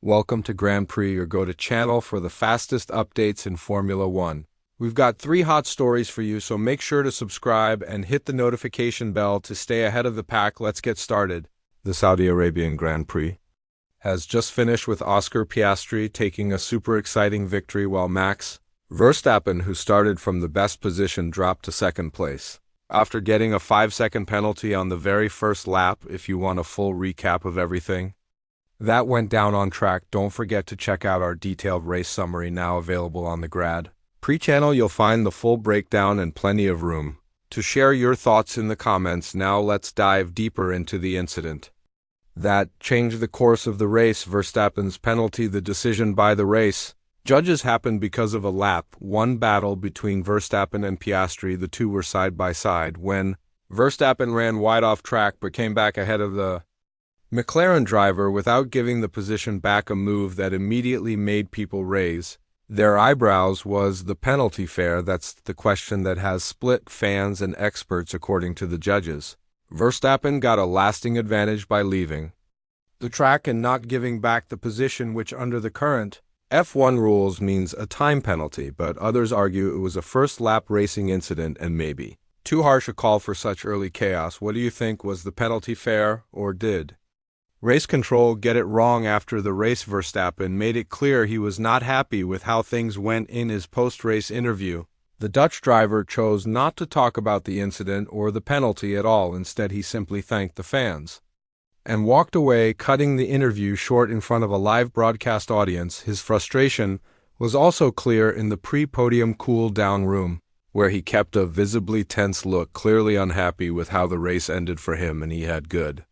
Welcome to Grand Prix, your go-to channel for the fastest updates in Formula One. We've got 3 hot stories for you, so make sure to subscribe and hit the notification bell to stay ahead of the pack. Let's get started. The Saudi Arabian Grand Prix has just finished with Oscar Piastri taking a super exciting victory, while Max Verstappen, who started from the best position, dropped to second place after getting a 5-second penalty on the very first lap. If you want a full recap of everything that went down on track, don't forget to check out our detailed race summary, now available on the Grand Prix channel. You'll find the full breakdown and plenty of room to share your thoughts in the comments. Now let's dive deeper into the incident that changed the course of the race. Verstappen's penalty. The decision by the race judges happened because of a lap 1 battle between Verstappen and Piastri. The two were side by side when Verstappen ran wide off track but came back ahead of the McLaren driver without giving the position back, a move that immediately made people raise their eyebrows. Was the penalty fair? That's the question that has split fans and experts. According to the judges, Verstappen got a lasting advantage by leaving the track and not giving back the position, which under the current F1 rules means a time penalty, but others argue it was a first-lap racing incident and maybe too harsh a call for such early chaos. What do you think? Was the penalty fair, or did race control get it wrong? After the race, Verstappen made it clear he was not happy with how things went. In his post-race interview, the Dutch driver chose not to talk about the incident or the penalty at all. Instead, he simply thanked the fans and walked away, cutting the interview short in front of a live broadcast audience. His frustration was also clear in the pre-podium cool-down room, where he kept a visibly tense look, clearly unhappy with how the race ended for him, and he had good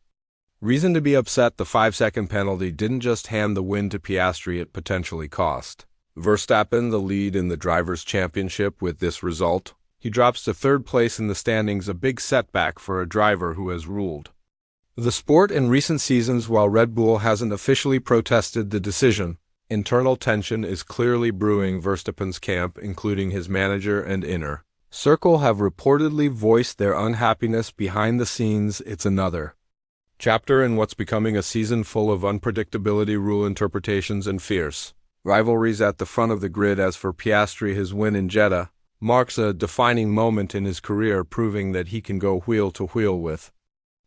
reason to be upset. The 5-second penalty didn't just hand the win to Piastri, it potentially cost Verstappen the lead in the Drivers' Championship. With this result, he drops to 3rd place in the standings, a big setback for a driver who has ruled the sport in recent seasons. While Red Bull hasn't officially protested the decision, internal tension is clearly brewing. Verstappen's camp, including his manager and inner circle, have reportedly voiced their unhappiness behind the scenes. It's another chapter in what's becoming a season full of unpredictability, rule interpretations, and fierce rivalries at the front of the grid. As for Piastri, his win in Jeddah marks a defining moment in his career, proving that he can go wheel to wheel with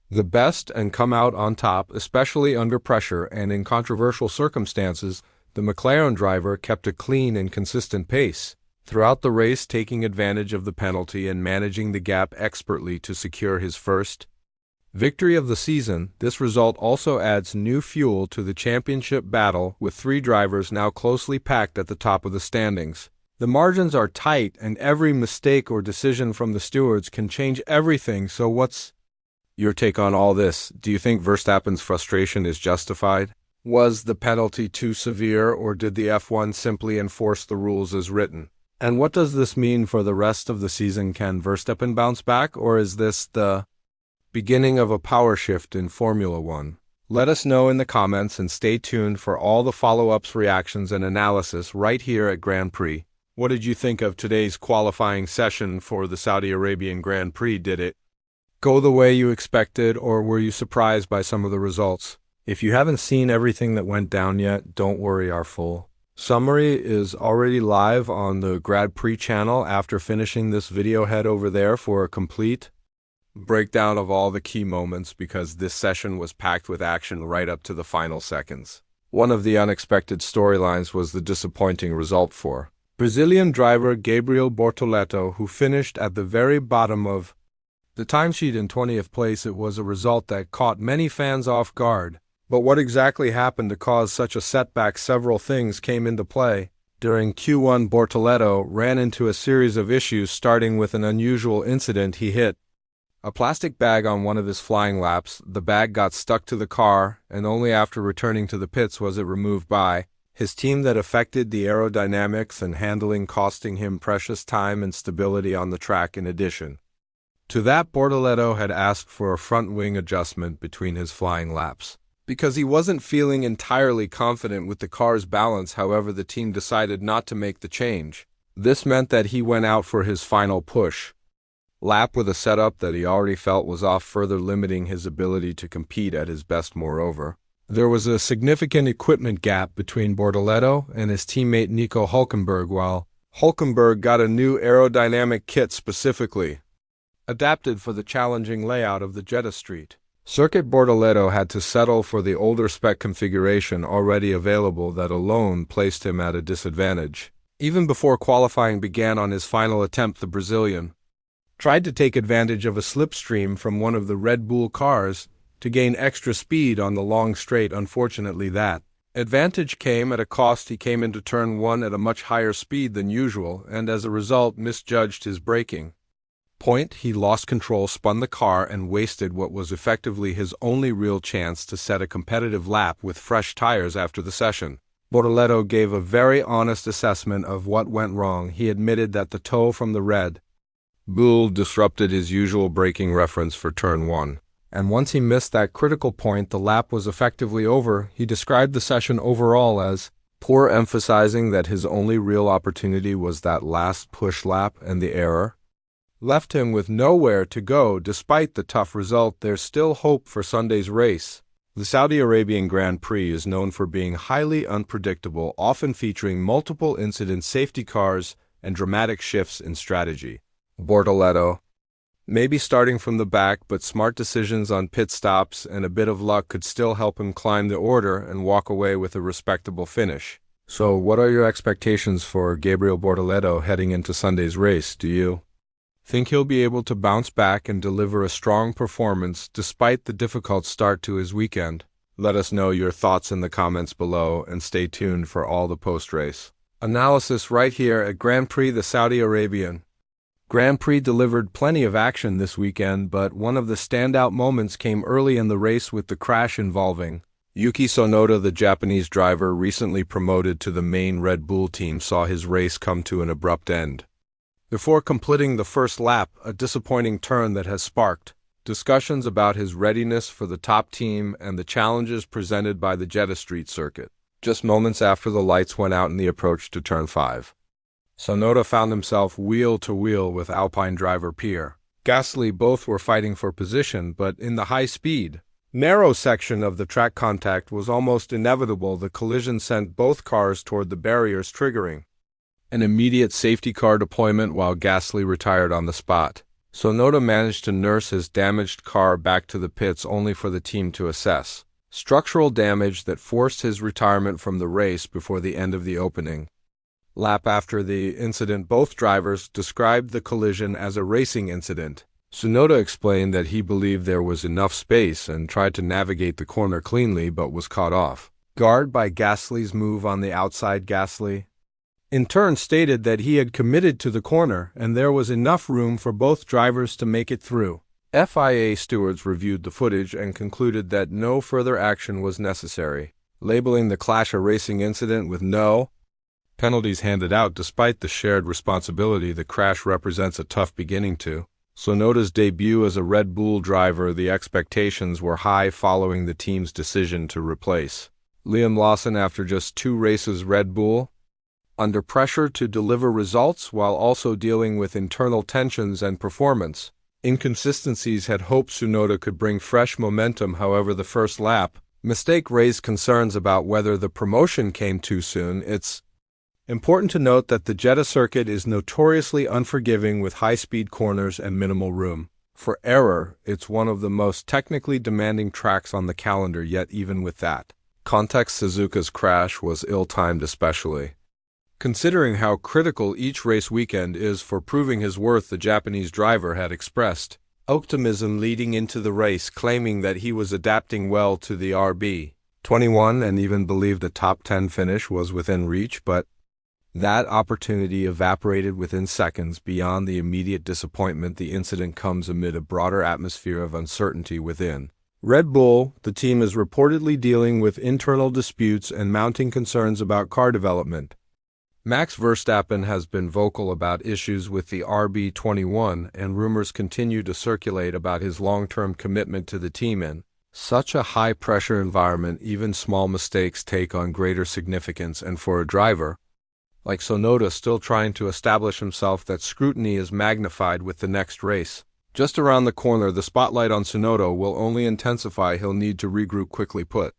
the best and come out on top, especially under pressure and in controversial circumstances. The McLaren driver kept a clean and consistent pace throughout the race, taking advantage of the penalty and managing the gap expertly to secure his first victory of the season. This result also adds new fuel to the championship battle, with 3 drivers now closely packed at the top of the standings. The margins are tight, and every mistake or decision from the stewards can change everything. So what's your take on all this? Do you think Verstappen's frustration is justified? Was the penalty too severe, or did the F1 simply enforce the rules as written? And what does this mean for the rest of the season? Can Verstappen bounce back, or is this the beginning of a power shift in Formula One? Let us know in the comments, and stay tuned for all the follow-ups, reactions, and analysis right here at Grand Prix. What did you think of today's qualifying session for the Saudi Arabian Grand Prix? Did it go the way you expected, or were you surprised by some of the results? If you haven't seen everything that went down yet, don't worry, our full summary is already live on the Grand Prix channel. After finishing this video, head over there for a complete breakdown of all the key moments, because this session was packed with action right up to the final seconds. One of the unexpected storylines was the disappointing result for Brazilian driver Gabriel Bortoleto, who finished at the very bottom of the timesheet in 20th place. It was a result that caught many fans off guard. But what exactly happened to cause such a setback? Several things came into play. During Q1, Bortoleto ran into a series of issues, starting with an unusual incident. He hit a plastic bag on one of his flying laps. The bag got stuck to the car, and only after returning to the pits was it removed by his team. That affected the aerodynamics and handling, costing him precious time and stability on the track. In addition to that, Bortoleto had asked for a front wing adjustment between his flying laps because he wasn't feeling entirely confident with the car's balance. However, the team decided not to make the change. This meant that he went out for his final push lap with a setup that he already felt was off, further limiting his ability to compete at his best. Moreover, There was a significant equipment gap between Bortoleto and his teammate Nico Hülkenberg, while Hülkenberg got a new aerodynamic kit specifically adapted for the challenging layout of the Jeddah Street circuit. Bortoleto had to settle for the older spec configuration already available that alone placed him at a disadvantage. Even before qualifying began on his final attempt, the Brazilian tried to take advantage of a slipstream from one of the Red Bull cars to gain extra speed on the long straight. Unfortunately, that advantage came at a cost. He came into turn 1 at a much higher speed than usual and as a result misjudged his braking point. He lost control, spun the car, and wasted what was effectively his only real chance to set a competitive lap with fresh tires after the session. Bortoleto gave a very honest assessment of what went wrong. He admitted that the tow from the Red Bull disrupted his usual braking reference for turn 1. And once he missed that critical point, the lap was effectively over. He described the session overall as poor, emphasizing that his only real opportunity was that last push lap, and the error left him with nowhere to go. Despite the tough result, there's still hope for Sunday's race. The Saudi Arabian Grand Prix is known for being highly unpredictable, often featuring multiple incident safety cars and dramatic shifts in strategy. Bortoleto maybe starting from the back, but smart decisions on pit stops and a bit of luck could still help him climb the order and walk away with a respectable finish. So what are your expectations for Gabriel Bortoleto heading into Sunday's race? Do you think he'll be able to bounce back and deliver a strong performance despite the difficult start to his weekend? Let us know your thoughts in the comments below and stay tuned for all the post-race analysis right here at Grand Prix. The Saudi Arabian Grand Prix delivered plenty of action this weekend, but one of the standout moments came early in the race with the crash involving Yuki Tsunoda. The Japanese driver, recently promoted to the main Red Bull team, saw his race come to an abrupt end before completing the first lap, a disappointing turn that has sparked discussions about his readiness for the top team and the challenges presented by the Jeddah Street circuit. Just moments after the lights went out in the approach to turn 5, Tsunoda found himself wheel-to-wheel with Alpine driver Pierre Gasly. Both were fighting for position, but in the high-speed, narrow section of the track, contact was almost inevitable. The collision sent both cars toward the barriers, triggering an immediate safety car deployment while Gasly retired on the spot. Tsunoda managed to nurse his damaged car back to the pits only for the team to assess structural damage that forced his retirement from the race before the end of the opening lap. After the incident, both drivers described the collision as a racing incident. Tsunoda explained that he believed there was enough space and tried to navigate the corner cleanly, but was caught off guard by Gasly's move on the outside. Gasly in turn stated that he had committed to the corner and there was enough room for both drivers to make it through. FIA stewards reviewed the footage and concluded that no further action was necessary, labeling the clash a racing incident with no penalties handed out. Despite the shared responsibility, the crash represents a tough beginning to Tsunoda's debut as a Red Bull driver. The expectations were high following the team's decision to replace Liam Lawson after just 2 races. Red Bull under pressure to deliver results while also dealing with internal tensions and performance inconsistencies, had hoped Tsunoda could bring fresh momentum. However, the first lap mistake raised concerns about whether the promotion came too soon. It's important to note that the Jeddah circuit is notoriously unforgiving with high-speed corners and minimal room for error. It's one of the most technically demanding tracks on the calendar, yet even with that context, Suzuka's crash was ill-timed, especially considering how critical each race weekend is for proving his worth. The Japanese driver had expressed optimism leading into the race, claiming that he was adapting well to the RB21 and even believed a top 10 finish was within reach, but that opportunity evaporated within seconds. Beyond the immediate disappointment, the incident comes amid a broader atmosphere of uncertainty within Red Bull. The team is reportedly dealing with internal disputes and mounting concerns about car development. Max Verstappen has been vocal about issues with the RB21, and rumors continue to circulate about his long-term commitment to the team. In such a high-pressure environment, even small mistakes take on greater significance, and for a driver like Tsunoda still trying to establish himself, that scrutiny is magnified with the next race just around the corner. The spotlight on Tsunoda will only intensify. He'll need to regroup quickly. Put